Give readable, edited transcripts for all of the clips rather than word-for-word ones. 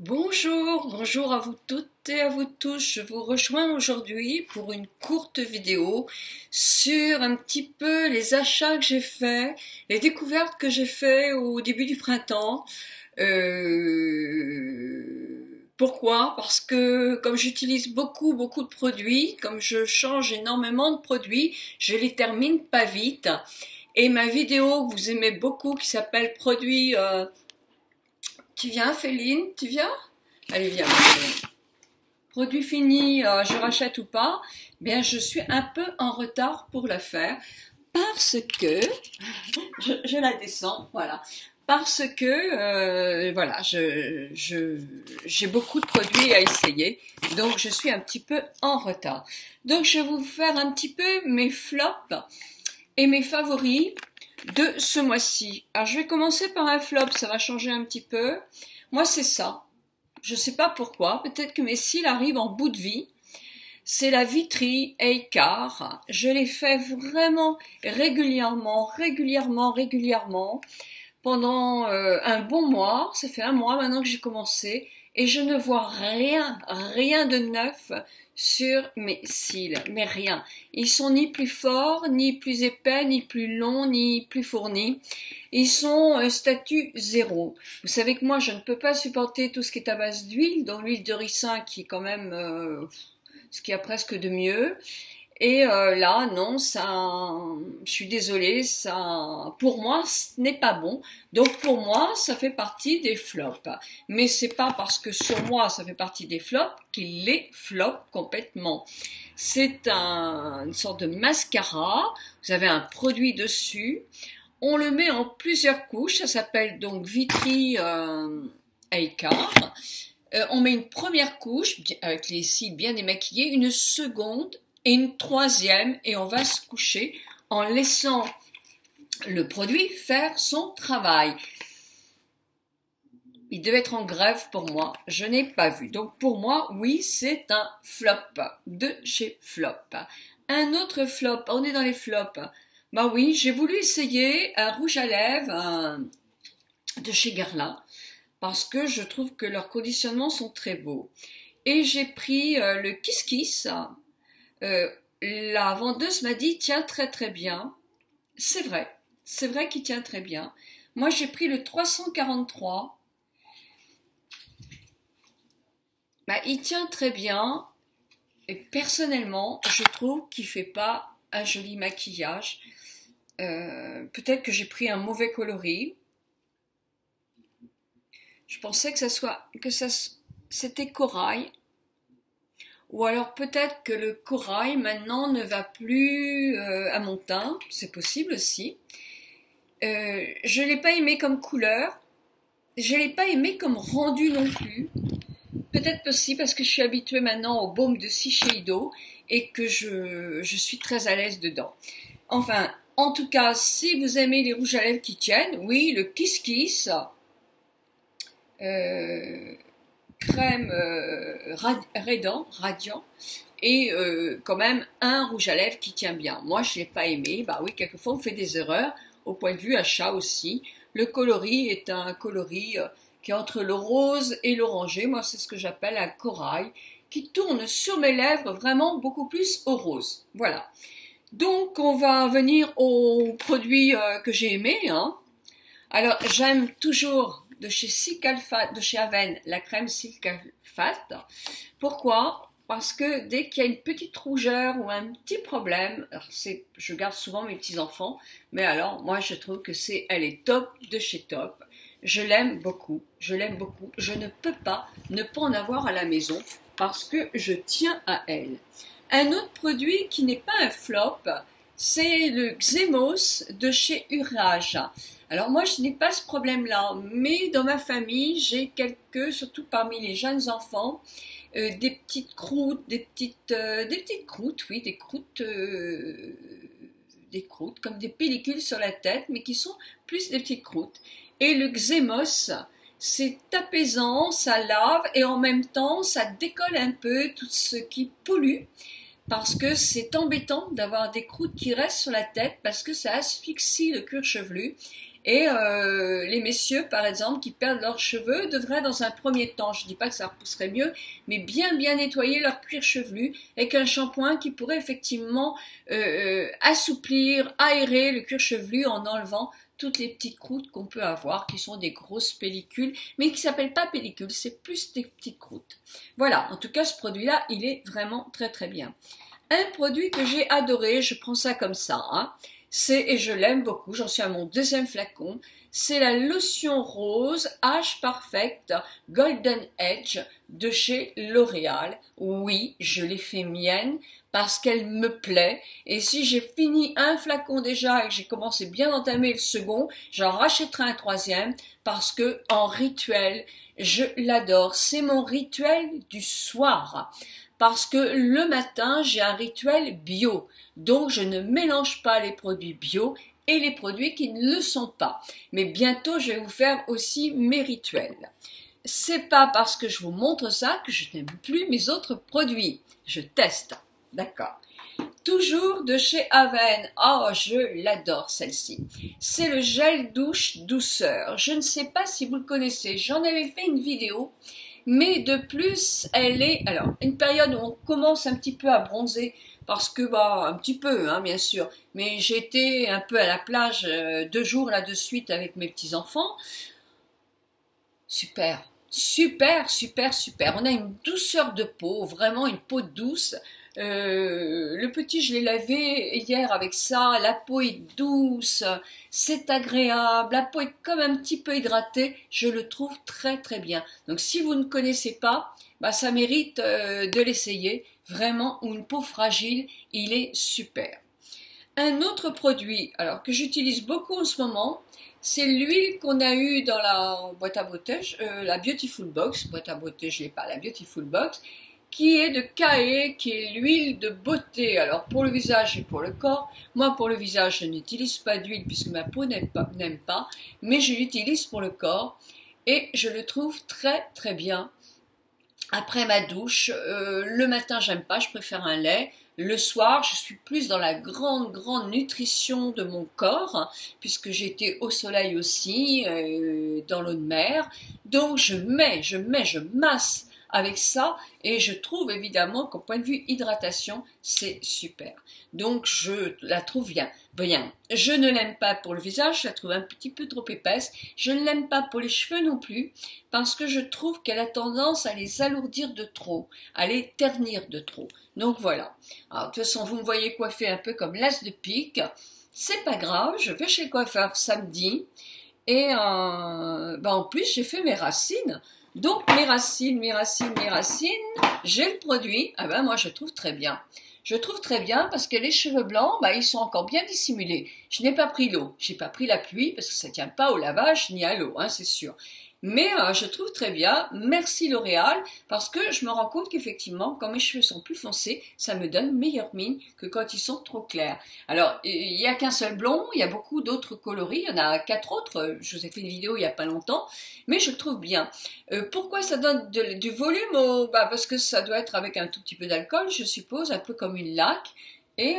Bonjour, bonjour à vous toutes et à vous tous. Je vous rejoins aujourd'hui pour une courte vidéo sur un petit peu les achats que j'ai faits, les découvertes que j'ai faites au début du printemps. Pourquoi? Parce que comme j'utilise beaucoup de produits, comme je change énormément de produits, je les termine pas vite. Et ma vidéo que vous aimez beaucoup qui s'appelle Produits... Tu viens, Féline? Tu viens? Allez, viens. Produit fini, je rachète ou pas? Bien, je suis un peu en retard pour la faire parce que je la descends, voilà. Parce que voilà, j'ai beaucoup de produits à essayer, donc je suis un petit peu en retard. Donc, je vais vous faire un petit peu mes flops et mes favoris de ce mois-ci. Alors, je vais commencer par un flop, ça va changer un petit peu. Moi, c'est ça. Je sais pas pourquoi. Peut-être que mes cils arrivent en bout de vie. C'est la Vitry Acar. Je les fais vraiment régulièrement, pendant un bon mois. Ça fait un mois maintenant que j'ai commencé. Et je ne vois rien de neuf sur mes cils, mais rien. Ils sont ni plus forts, ni plus épais, ni plus longs, ni plus fournis. Ils sont statut 0. Vous savez que moi, je ne peux pas supporter tout ce qui est à base d'huile, dont l'huile de ricin qui est quand même ce qu'il y a presque de mieux. Et là, non, ça, je suis désolée, ça, pour moi, ce n'est pas bon. Donc pour moi, ça fait partie des flops. Mais c'est pas parce que sur moi, ça fait partie des flops qu'il les flop complètement. C'est une sorte de mascara. Vous avez un produit dessus. On le met en plusieurs couches. Ça s'appelle donc Vitry Acar. On met une première couche avec les cils bien démaquillés, une seconde et une troisième, et on va se coucher en laissant le produit faire son travail. Il devait être en grève pour moi, je n'ai pas vu. Donc pour moi, oui, c'est un flop de chez Flop. Un autre flop, on est dans les flops. Bah oui, j'ai voulu essayer un rouge à lèvres de chez Guerlain, parce que je trouve que leurs conditionnements sont très beaux. Et j'ai pris le Kiss Kiss. La vendeuse m'a dit, tiens très bien. C'est vrai qu'il tient très bien. Moi, j'ai pris le 343. Bah, il tient très bien. Et personnellement, je trouve qu'il fait pas un joli maquillage. Peut-être que j'ai pris un mauvais coloris. Je pensais que c'était corail. Ou alors peut-être que le corail maintenant ne va plus à mon teint, c'est possible aussi. Je ne l'ai pas aimé comme couleur, je ne l'ai pas aimé comme rendu non plus. Peut-être aussi parce que je suis habituée maintenant au baume de Shiseido et que je suis très à l'aise dedans. Enfin, en tout cas, si vous aimez les rouges à lèvres qui tiennent, oui, le Kiss Kiss, crème radiant et quand même un rouge à lèvres qui tient bien. Moi, je l'ai pas aimé. Bah oui, quelquefois on fait des erreurs au point de vue achat aussi. Le coloris est un coloris qui est entre le rose et l'orangé. Moi, c'est ce que j'appelle un corail qui tourne sur mes lèvres vraiment beaucoup plus au rose. Voilà. Donc, on va venir aux produits que j'ai aimés. Hein. Alors, j'aime toujours de chez Silkalfate, de chez Aven, la crème Silkalfate. Pourquoi? Parce que dès qu'il y a une petite rougeur ou un petit problème, je garde souvent mes petits-enfants, mais alors moi je trouve que elle est top de chez top. Je l'aime beaucoup, je ne peux pas ne pas en avoir à la maison parce que je tiens à elle. Un autre produit qui n'est pas un flop, c'est le Xemos de chez Urage. Alors moi, je n'ai pas ce problème-là, mais dans ma famille, j'ai surtout parmi les jeunes enfants, des petites croûtes, des petites croûtes, oui, des croûtes, comme des pellicules sur la tête, mais qui sont plus des petites croûtes. Et le Xemos, c'est apaisant, ça lave et en même temps, ça décolle un peu tout ce qui pollue. Parce que c'est embêtant d'avoir des croûtes qui restent sur la tête parce que ça asphyxie le cuir chevelu. Et les messieurs, par exemple, qui perdent leurs cheveux, devraient dans un premier temps, je ne dis pas que ça repousserait mieux, mais bien nettoyer leur cuir chevelu avec un shampoing qui pourrait effectivement assouplir, aérer le cuir chevelu en enlevant toutes les petites croûtes qu'on peut avoir, qui sont des grosses pellicules, mais qui ne s'appellent pas pellicules, c'est plus des petites croûtes. Voilà, en tout cas, ce produit-là, il est vraiment très très bien. Un produit que j'ai adoré, je prends ça comme ça, hein, et je l'aime beaucoup, j'en suis à mon deuxième flacon, c'est la lotion rose Age Perfect Golden Edge de chez L'Oréal. Oui, je l'ai fait mienne parce qu'elle me plaît, et si j'ai fini un flacon déjà et que j'ai commencé bien d'entamer le second, j'en rachèterai un troisième parce que en rituel, je l'adore. C'est mon rituel du soir. Parce que le matin, j'ai un rituel bio. Donc, je ne mélange pas les produits bio et les produits qui ne le sont pas. Mais bientôt, je vais vous faire aussi mes rituels. C'est pas parce que je vous montre ça que je n'aime plus mes autres produits. Je teste. D'accord. Toujours de chez Aven. Oh, je l'adore celle-ci. C'est le gel douche douceur. Je ne sais pas si vous le connaissez. J'en avais fait une vidéo. Mais de plus, elle est, alors, une période où on commence un petit peu à bronzer, parce que, bah, un petit peu, hein, bien sûr, mais j'étais un peu à la plage 2 jours là de suite avec mes petits-enfants. Super, super, super, super. On a une douceur de peau, vraiment une peau douce. Le petit, je l'ai lavé hier avec ça, la peau est douce, c'est agréable, la peau est comme un petit peu hydratée, je le trouve très très bien. Donc si vous ne connaissez pas, bah, ça mérite de l'essayer, vraiment, ou une peau fragile, il est super. Un autre produit, alors que j'utilise beaucoup en ce moment, c'est l'huile qu'on a eue dans la boîte à beauté, la Beautiful Box, boîte à beauté je l'ai pas, la Beautiful Box, qui est de Kae, qui est l'huile de beauté. Alors pour le visage et pour le corps, moi pour le visage je n'utilise pas d'huile puisque ma peau n'aime pas, mais je l'utilise pour le corps et je le trouve très très bien. Après ma douche, le matin j'aime pas, je préfère un lait. Le soir, je suis plus dans la grande nutrition de mon corps, puisque j'étais au soleil aussi, dans l'eau de mer. Donc je masse avec ça, et je trouve évidemment qu'au point de vue hydratation, c'est super. Donc je la trouve bien. Je ne l'aime pas pour le visage, je la trouve un petit peu trop épaisse. Je ne l'aime pas pour les cheveux non plus, parce que je trouve qu'elle a tendance à les alourdir de trop, à les ternir de trop. Donc voilà. Alors, de toute façon, vous me voyez coiffer un peu comme l'as de pique. C'est pas grave, je vais chez le coiffeur samedi. Et en plus, j'ai fait mes racines. Donc mes racines, j'ai le produit. Ah ben moi je trouve très bien. Je trouve très bien parce que les cheveux blancs, bah, ils sont encore bien dissimulés. Je n'ai pas pris l'eau, j'ai pas pris la pluie parce que ça tient pas au lavage ni à l'eau, hein, c'est sûr. Mais je trouve très bien, merci L'Oréal, parce que je me rends compte qu'effectivement, quand mes cheveux sont plus foncés, ça me donne meilleure mine que quand ils sont trop clairs. Alors, il n'y a qu'un seul blond, il y a beaucoup d'autres coloris, il y en a 4 autres, je vous ai fait une vidéo il n'y a pas longtemps, mais je le trouve bien. Pourquoi ça donne du volume parce que ça doit être avec un tout petit peu d'alcool, je suppose, un peu comme une laque, et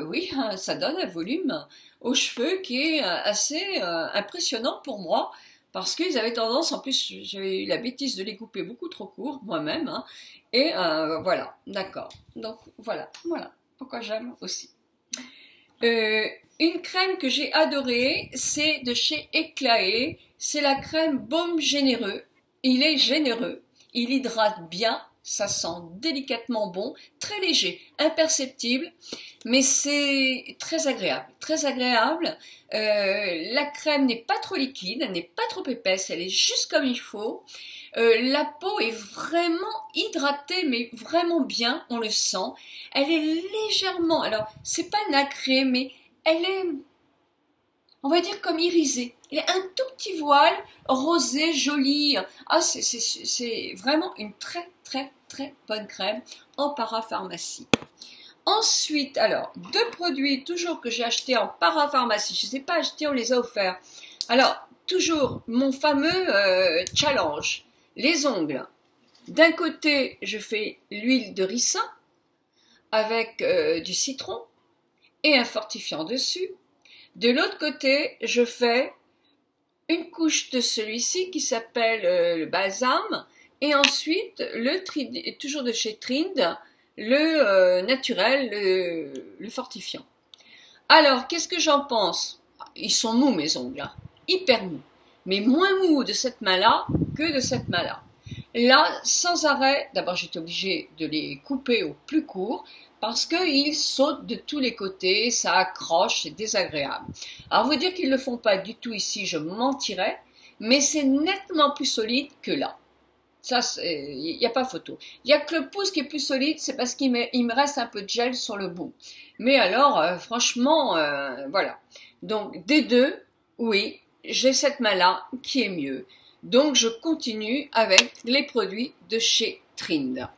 oui, ça donne un volume aux cheveux qui est assez impressionnant pour moi, parce qu'ils avaient tendance, en plus j'avais eu la bêtise de les couper beaucoup trop court moi-même, hein, et voilà, d'accord, donc voilà pourquoi j'aime aussi. Une crème que j'ai adorée, c'est de chez Eclaé, c'est la crème Baume Généreux, il est généreux, il hydrate bien, ça sent délicatement bon, très léger, imperceptible, mais c'est très agréable, très agréable. La crème n'est pas trop liquide, elle n'est pas trop épaisse, elle est juste comme il faut. La peau est vraiment hydratée, mais vraiment bien, on le sent. Elle est légèrement, alors c'est pas nacré, mais elle est, on va dire comme irisée. Il y a un tout petit voile rosé, joli. Ah, c'est vraiment une très bonne crème en parapharmacie. Ensuite, alors, 2 produits toujours que j'ai achetés en parapharmacie. Je ne les ai pas achetés, on les a offerts. Alors, toujours mon fameux challenge. Les ongles. D'un côté, je fais l'huile de ricin avec du citron et un fortifiant dessus. De l'autre côté, je fais une couche de celui-ci qui s'appelle le balsam, et ensuite, toujours de chez Trind, le naturel, le fortifiant. Alors, qu'est-ce que j'en pense? Ils sont mous mes ongles, hein, hyper mous, mais moins mous de cette main-là que de cette main-là. Là, sans arrêt, d'abord j'étais obligée de les couper au plus court, parce qu'ils sautent de tous les côtés, ça accroche, c'est désagréable. Alors, vous dire qu'ils ne le font pas du tout ici, je mentirais, mais c'est nettement plus solide que là. Ça, il n'y a pas photo. Il n'y a que le pouce qui est plus solide, c'est parce qu'il me reste un peu de gel sur le bout. Mais alors, franchement, voilà. Donc, des deux, oui, j'ai cette main-là qui est mieux. Donc, je continue avec les produits de chez Trind.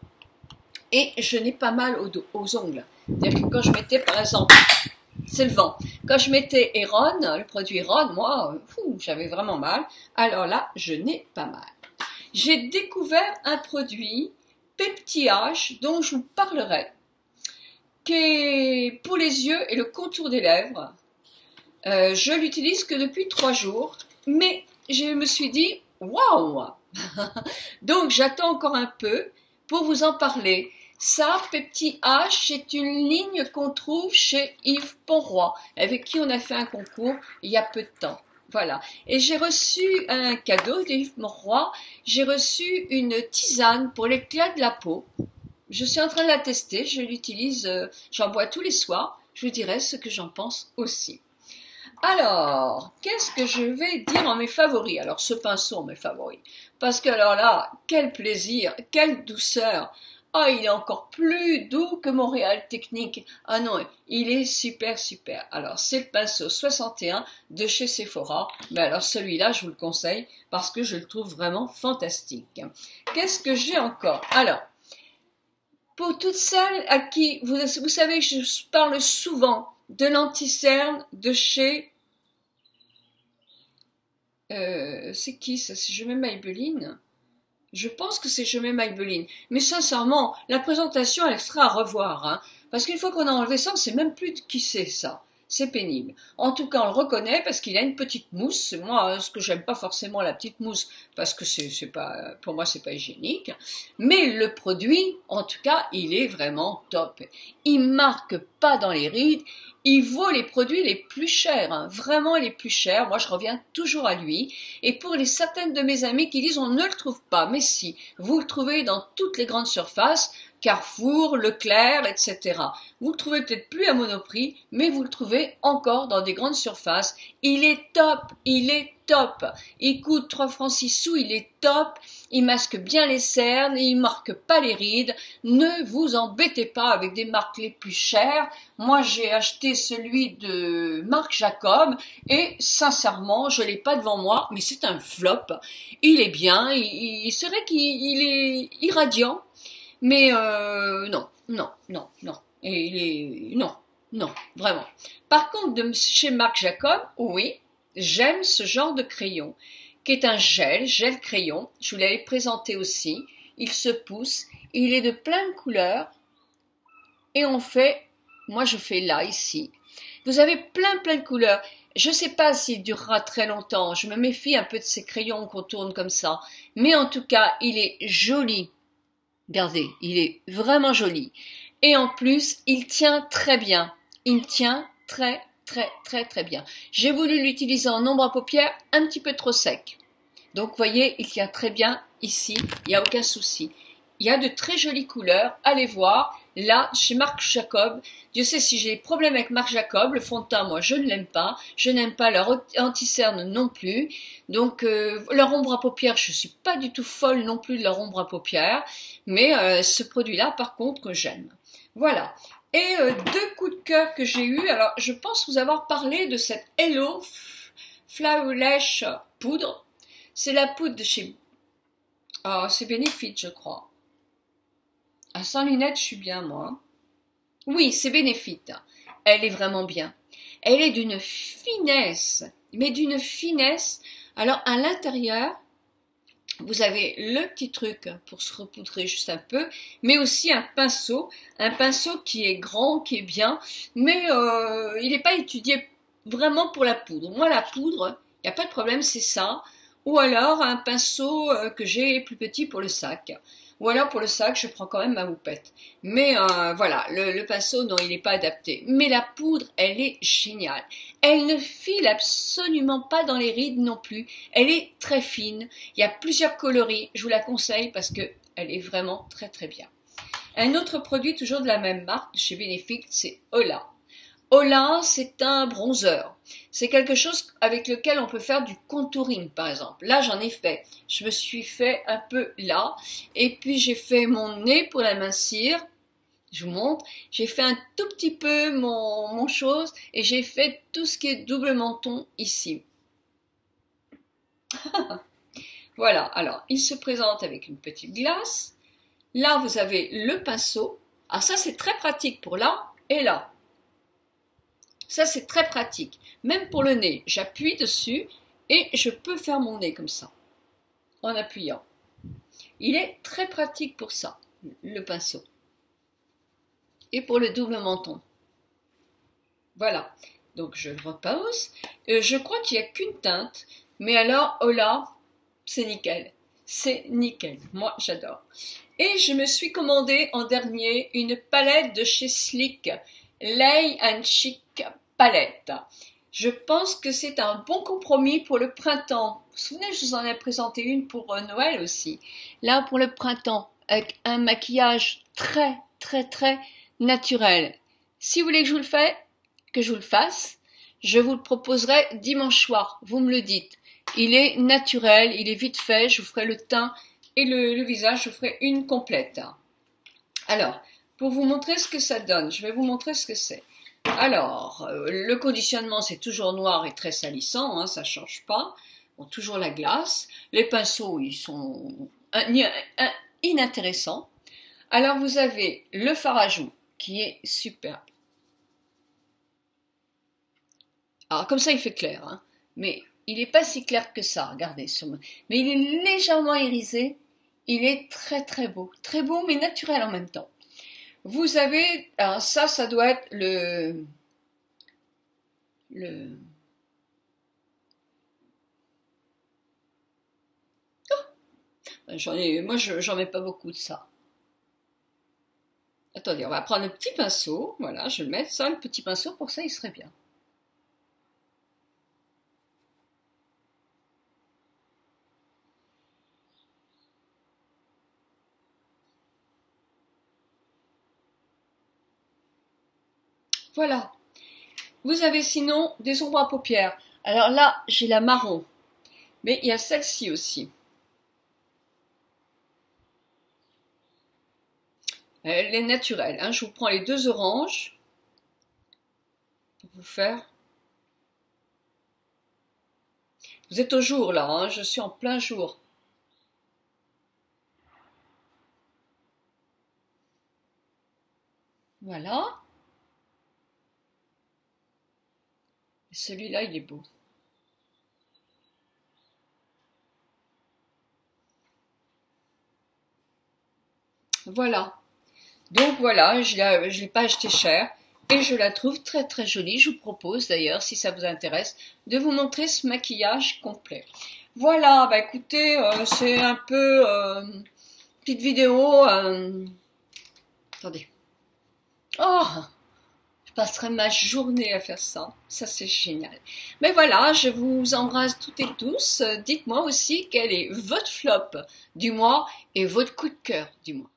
Et je n'ai pas mal aux ongles. C'est-à-dire que quand je mettais, par exemple, c'est le vent. Quand je mettais Heron, le produit Heron, moi, j'avais vraiment mal. Alors là, je n'ai pas mal. J'ai découvert un produit Pepti-H dont je vous parlerai, qui est pour les yeux et le contour des lèvres. Je l'utilise que depuis 3 jours, mais je me suis dit, waouh! Donc j'attends encore un peu pour vous en parler. Ça, Pepti-H, c'est une ligne qu'on trouve chez Yves Ponroy, avec qui on a fait un concours il y a peu de temps. Voilà. Et j'ai reçu un cadeau d'Yves Ponroy. J'ai reçu une tisane pour l'éclat de la peau. Je suis en train de la tester. Je l'utilise, j'en bois tous les soirs. Je vous dirai ce que j'en pense aussi. Alors, qu'est-ce que je vais dire en mes favoris? Alors, ce pinceau en mes favoris. Parce que alors là, quel plaisir, quelle douceur. Ah, il est encore plus doux que Montréal Technique. Ah non, il est super, super. Alors, c'est le pinceau 61 de chez Sephora. Mais alors, celui-là, je vous le conseille parce que je le trouve vraiment fantastique. Qu'est-ce que j'ai encore? Alors, pour toutes celles à qui, vous savez, je parle souvent de l'anti-cerne de chez... c'est qui ça? C'est Je mets Maybelline. Je pense que c'est Je mets Maybelline. Mais sincèrement, la présentation, elle sera à revoir. Hein, parce qu'une fois qu'on a enlevé ça, on ne sait même plus de qui c'est ça. C'est pénible. En tout cas, on le reconnaît parce qu'il a une petite mousse. Moi, ce que j'aime pas forcément la petite mousse, parce que c'est pas, pour moi, c'est pas hygiénique. Mais le produit, en tout cas, il est vraiment top. Il marque pas dans les rides. Il vaut les produits les plus chers, hein, vraiment les plus chers. Moi, je reviens toujours à lui. Et pour les certaines de mes amies qui disent on ne le trouve pas, mais si, vous le trouvez dans toutes les grandes surfaces, Carrefour, Leclerc, etc. Vous le trouvez peut-être plus à Monoprix, mais vous le trouvez encore dans des grandes surfaces. Il est top, il est top. Il coûte 3 francs 6 sous, il est top. Il masque bien les cernes, il marque pas les rides. Ne vous embêtez pas avec des marques les plus chères. Moi, j'ai acheté celui de Marc Jacob et sincèrement, je l'ai pas devant moi, mais c'est un flop. Il est bien, c'est vrai qu'il est irradiant. Mais non, non, non, non. Et il est... Non, non, vraiment. Par contre, chez Marc Jacob, oui, j'aime ce genre de crayon, qui est un gel crayon. Je vous l'avais présenté aussi. Il se pousse, il est de plein de couleurs. Et on fait, moi je fais là, ici. Vous avez plein de couleurs. Je ne sais pas s'il durera très longtemps. Je me méfie un peu de ces crayons qu'on tourne comme ça. Mais en tout cas, il est joli. Regardez, il est vraiment joli. Et en plus, il tient très bien. Il tient très bien. J'ai voulu l'utiliser en ombre à paupières un petit peu trop sec. Donc, vous voyez, il tient très bien ici. Il n'y a aucun souci. Il y a de très jolies couleurs. Allez voir. Là, chez Marc Jacob, Dieu sait si j'ai des problèmes avec Marc Jacob. Le fond de teint, moi, je ne l'aime pas. Je n'aime pas leur anti-cerne non plus. Donc, leur ombre à paupières, je ne suis pas du tout folle non plus de leur ombre à paupières. Mais ce produit-là, par contre, que j'aime. Voilà. Et 2 coups de cœur que j'ai eus. Alors, je pense vous avoir parlé de cette Hello Flawless poudre. C'est la poudre de chez... Ah, c'est Benefit, je crois. Ah, sans lunettes, je suis bien, moi. Oui, c'est Benefit. Elle est vraiment bien. Elle est d'une finesse, mais d'une finesse. Alors, à l'intérieur, vous avez le petit truc pour se repoudrer juste un peu, mais aussi un pinceau qui est grand, qui est bien, mais il n'est pas étudié vraiment pour la poudre. Moi, la poudre, Il n'y a pas de problème, c'est ça. Ou alors un pinceau que j'ai plus petit pour le sac. Ou alors pour le sac, je prends quand même ma houppette. Mais voilà, le pinceau, non, il n'est pas adapté. Mais la poudre, elle est géniale. Elle ne file absolument pas dans les rides non plus. Elle est très fine. Il y a plusieurs coloris. Je vous la conseille parce que elle est vraiment très très bien. Un autre produit, toujours de la même marque, de chez Benefit, c'est Hola. Hola, c'est un bronzer. C'est quelque chose avec lequel on peut faire du contouring, par exemple. Là, j'en ai fait. Je me suis fait un peu là. Et puis, j'ai fait mon nez pour l'amincir. Je vous montre. J'ai fait un tout petit peu mon chose. Et j'ai fait tout ce qui est double menton ici. Voilà. Alors, il se présente avec une petite glace. Là, vous avez le pinceau. Ah, ça, c'est très pratique pour là et là. Ça, c'est très pratique. Même pour le nez, j'appuie dessus et je peux faire mon nez comme ça, en appuyant. Il est très pratique pour ça, le pinceau. Et pour le double menton. Voilà. Donc, je repose. Je crois qu'il n'y a qu'une teinte. Mais alors, oh là, c'est nickel. C'est nickel. Moi, j'adore. Et je me suis commandé en dernier une palette de chez Sleek. Lay and Chic palette. Je pense que c'est un bon compromis pour le printemps. Vous vous souvenez, je vous en ai présenté une pour Noël aussi. Là, pour le printemps, avec un maquillage très, très, très naturel. Si vous voulez que je vous le fasse, je vous le proposerai dimanche soir. Vous me le dites. Il est naturel, il est vite fait. Je vous ferai le teint et le visage, je vous ferai une complète. Alors, pour vous montrer ce que ça donne, je vais vous montrer ce que c'est. Alors, le conditionnement, c'est toujours noir et très salissant, hein, ça ne change pas. Bon, toujours la glace. Les pinceaux, ils sont inintéressants. Alors, vous avez le fard à joues, qui est superbe. Alors, comme ça, il fait clair, hein, mais il n'est pas si clair que ça, regardez. Mais il est légèrement irisé. Il est très, très beau, mais naturel en même temps. Vous avez, alors ça doit être moi j'en mets pas beaucoup de ça. Attendez, on va prendre le petit pinceau, voilà, je vais mettre ça, le petit pinceau, pour ça il serait bien. Voilà. Vous avez sinon des ombres à paupières. Alors là, j'ai la marron. Mais il y a celle-ci aussi. Elle est naturelle. Hein. Je vous prends les deux oranges pour vous faire. Vous êtes au jour là, hein. Je suis en plein jour. Voilà. Celui-là, il est beau. Voilà. Donc voilà, je ne l'ai pas acheté cher et je la trouve très très jolie. Je vous propose d'ailleurs, si ça vous intéresse, de vous montrer ce maquillage complet. Voilà, bah écoutez, c'est un peu petite vidéo. Attendez. Oh! Je passerai ma journée à faire ça. Ça, c'est génial. Mais voilà, je vous embrasse toutes et tous. Dites-moi aussi quel est votre flop du mois et votre coup de cœur du mois.